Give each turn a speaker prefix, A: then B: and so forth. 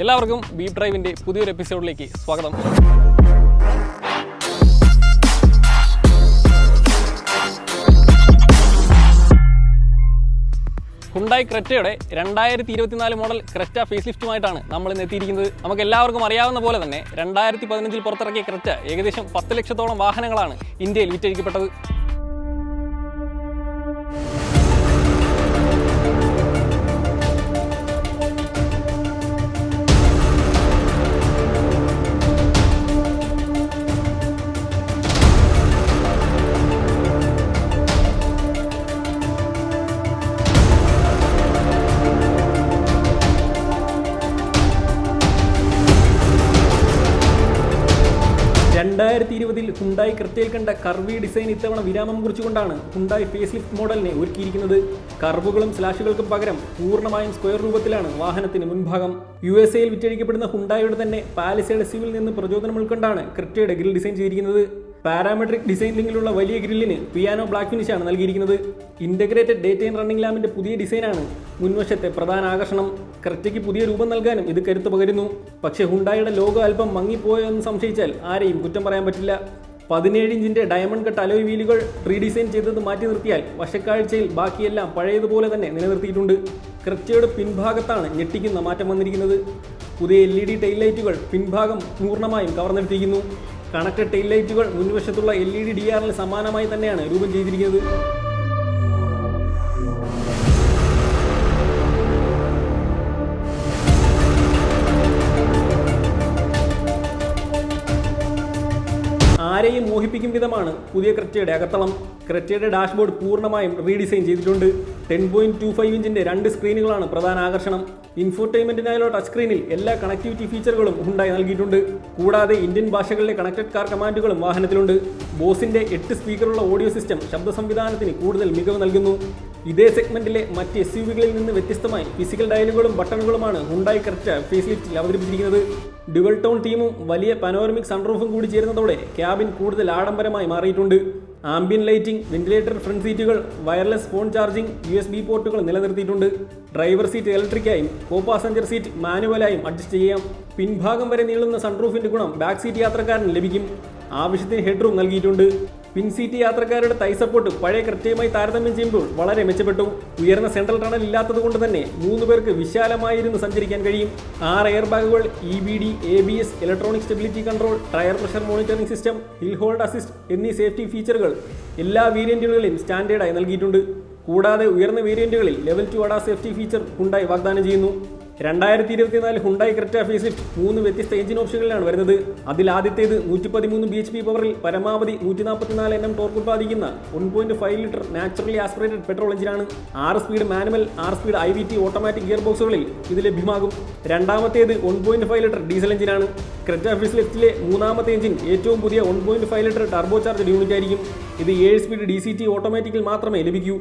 A: എല്ലാവർക്കും ബീപ് ഡ്രൈവിൻ്റെ പുതിയൊരു എപ്പിസോഡിലേക്ക് സ്വാഗതം. ഹുണ്ടായി ക്രെറ്റയുടെ 2024 മോഡൽ ക്രെറ്റ ഫേസ് ലിഫ്റ്റുമായിട്ടാണ് നമ്മൾ ഇന്ന് എത്തിയിരിക്കുന്നത്. നമുക്ക് എല്ലാവർക്കും അറിയാവുന്ന പോലെ തന്നെ 2015 പുറത്തിറക്കിയ ക്രെറ്റ ഏകദേശം 10 ലക്ഷത്തോളം വാഹനങ്ങളാണ് ഇന്ത്യയിൽ വിറ്റഴിക്കപ്പെട്ടത്. ഹുണ്ടായി ക്രെറ്റയിൽ കണ്ട കർവി ഡിസൈൻ ഇത്തവണ വിരാമം കുറിച്ചുകൊണ്ടാണ് ഹുണ്ടായി ഫേസ് ലിഫ്റ്റ് മോഡലിനെ ഒരുക്കിയിരിക്കുന്നത്. കർവുകളും സ്ലാഷുകൾക്കും പകരം പൂർണ്ണമായും സ്ക്വയർ രൂപത്തിലാണ് വാഹനത്തിന് മുൻഭാഗം. USA-യിൽ വിറ്റഴിക്കപ്പെടുന്ന ഹുണ്ടായിയുടെ തന്നെ പാലിസേഡ് SUV-ൽ നിന്ന് പ്രചോദനം ഉൾക്കൊണ്ടാണ് ക്രെറ്റയുടെ ഗ്രിൽ ഡിസൈൻ ചെയ്തിരിക്കുന്നത്. പാരാമെട്രിക് ഡിസൈനിങ്ങിലുള്ള വലിയ ഗ്രില്ലിന് പിയാനോ ബ്ലാക്ക് ഫിനിഷാണ് നൽകിയിരിക്കുന്നത്. ഇന്റഗ്രേറ്റഡ് ഡേ ടൈം റണ്ണിംഗ് ലാമ്പിന്റെ പുതിയ ഡിസൈനാണ് മുൻവശത്തെ പ്രധാന ആകർഷണം. ക്രെറ്റയ്ക്ക് പുതിയ രൂപം നൽകാനും ഇത് കരുത്ത് പകരുന്നു. പക്ഷേ ഹുണ്ടായിയുടെ ലോഗോ അല്പം മങ്ങിപ്പോയോ എന്ന് സംശയിച്ചാൽ ആരെയും കുറ്റം പറയാൻ പറ്റില്ല. 17 ഇഞ്ചിന്റെ ഡയമണ്ട് കട്ട് അലോയ് വീലുകൾ റീഡിസൈൻ ചെയ്തത് മാറ്റി നിർത്തിയാൽ വശക്കാഴ്ചയിൽ ബാക്കിയെല്ലാം പഴയതുപോലെ തന്നെ നിലനിർത്തിയിട്ടുണ്ട്. ക്രെറ്റയുടെ പിൻഭാഗത്താണ് ഞെട്ടിക്കുന്ന മാറ്റം വന്നിരിക്കുന്നത്. പുതിയ LED ടൈൽ ലൈറ്റുകൾ പിൻഭാഗം പൂർണ്ണമായും കവർന്നെടുത്തിരിക്കുന്നു. കണക്റ്റഡ് ടെയിൽ ലൈറ്റുകൾ മുൻവശത്തുള്ള LED DRL സമാനമായി തന്നെയാണ് രൂപം ചെയ്തിരിക്കുന്നത്. ആരെയും മോഹിപ്പിക്കും വിധമാണ് പുതിയ ക്രെറ്റയുടെ അകത്തളം. ക്രെറ്റയുടെ ഡാഷ്ബോർഡ് പൂർണ്ണമായും റീഡിസൈൻ ചെയ്തിട്ടുണ്ട്. 10.25 ഇഞ്ചിന്റെ 2 സ്ക്രീനുകളാണ് പ്രധാന ആകർഷണം. ഇൻഫോർടൈൻമെന്റിനായുള്ള ടച്ച് സ്ക്രീനിൽ എല്ലാ കണക്ടിവിറ്റി ഫീച്ചറുകളും ഹുണ്ടായി നൽകിയിട്ടുണ്ട്. കൂടാതെ ഇന്ത്യൻ ഭാഷകളിലെ കണക്റ്റഡ് കാർ കമാൻഡുകളും വാഹനത്തിലുണ്ട്. ബോസിന്റെ 8 സ്പീക്കറുള്ള ഓഡിയോ സിസ്റ്റം ശബ്ദ സംവിധാനത്തിന് കൂടുതൽ മികവ് നൽകുന്നു. ഇതേ സെഗ്മെന്റിലെ മറ്റ് SUV-കളിൽ നിന്ന് വ്യത്യസ്തമായി ഫിസിക്കൽ ഡയലുകളും ബട്ടണുകളുമാണ് ഹുണ്ടായി ക്രെറ്റ ഫേസ് ലിഫ്റ്റിൽ അവതരിപ്പിച്ചിരിക്കുന്നത്. ഡ്യുവൽ ടോൺ തീമും വലിയ പനോരമിക് സൺറൂഫും കൂടി ചേരുന്നതോടെ ക്യാബിൻ കൂടുതൽ ആഡംബരമായി മാറിയിട്ടുണ്ട്. ആംബിയൻ ലൈറ്റിംഗ്, വെന്റിലേറ്റർ ഫ്രണ്ട് സീറ്റുകൾ, വയർലെസ് ഫോൺ ചാർജിംഗ്, USB പോർട്ടുകൾ നിലനിർത്തിയിട്ടുണ്ട്. ഡ്രൈവർ സീറ്റ് ഇലക്ട്രിക്കായും കോ പാസഞ്ചർ സീറ്റ് മാനുവലായും അഡ്ജസ്റ്റ് ചെയ്യാം. പിൻഭാഗം വരെ നീളുന്ന സൺറൂഫിന്റെ ഗുണം ബാക്ക് സീറ്റ് യാത്രക്കാരന് ലഭിക്കും. ആവശ്യത്തിന് ഹെഡ്റൂം നൽകിയിട്ടുണ്ട്. പിൻസീറ്റ് യാത്രക്കാരുടെ തൈ സപ്പോർട്ട് പഴയ ക്രെറ്റയുമായി താരതമ്യം ചെയ്യുമ്പോൾ വളരെ മെച്ചപ്പെട്ടു. ഉയർന്ന സെൻട്രൽ ടണൽ ഇല്ലാത്തത് കൊണ്ട് തന്നെ 3 പേർക്ക് വിശാലമായിരുന്ന് സഞ്ചരിക്കാൻ കഴിയും. 6 എയർ ബാഗുകൾ, EBD, ABS, electronic stability control, tyre pressure monitoring system, hill hold assist എന്നീ സേഫ്റ്റി ഫീച്ചറുകൾ എല്ലാ വേരിയന്റുകളിലും സ്റ്റാൻഡേർഡായി നൽകിയിട്ടുണ്ട്. കൂടാതെ ഉയർന്ന വേരിയന്റുകളിൽ level 2 ADAS safety feature Hyundai വാഗ്ദാനം ചെയ്യുന്നു. 2024 ഹുണ്ടായി ക്രെറ്റ ഫേസ് ലിഫ്റ്റ് 3 വ്യത്യസ്ത എഞ്ചിൻ ഓപ്ഷനുകളിലാണ് വരുന്നത്. അതിൽ ആദ്യത്തേത് 113 bhp പവറിൽ പരമാവധി 144 Nm ടോർക്ക് ഉത്പാദിക്കുന്ന 1.5 ലിറ്റർ നാച്ചുറലി ആസ്പിറേറ്റഡ് പെട്രോൾ എഞ്ചിനാണ്. 6 speed manual, 6 speed IVT automatic gear ബോക്സുകളിൽ ഇത് ലഭ്യമാകും. രണ്ടാമത്തേത് 1.5 ലിറ്റർ ഡീസൽ എഞ്ചിനാണ്. ക്രെറ്റ ഫേസ് ലിഫ്റ്റിലെ 3ാമത്തെ എഞ്ചിൻ ഏറ്റവും പുതിയ 1.5 ലിറ്റർ ടർബോ ചാർജ് യൂണിറ്റ് ആയിരിക്കും. ഇത് 7 സ്പീഡ് DCT ഓട്ടോമാറ്റിക്കിൽ മാത്രമേ ലഭിക്കൂ.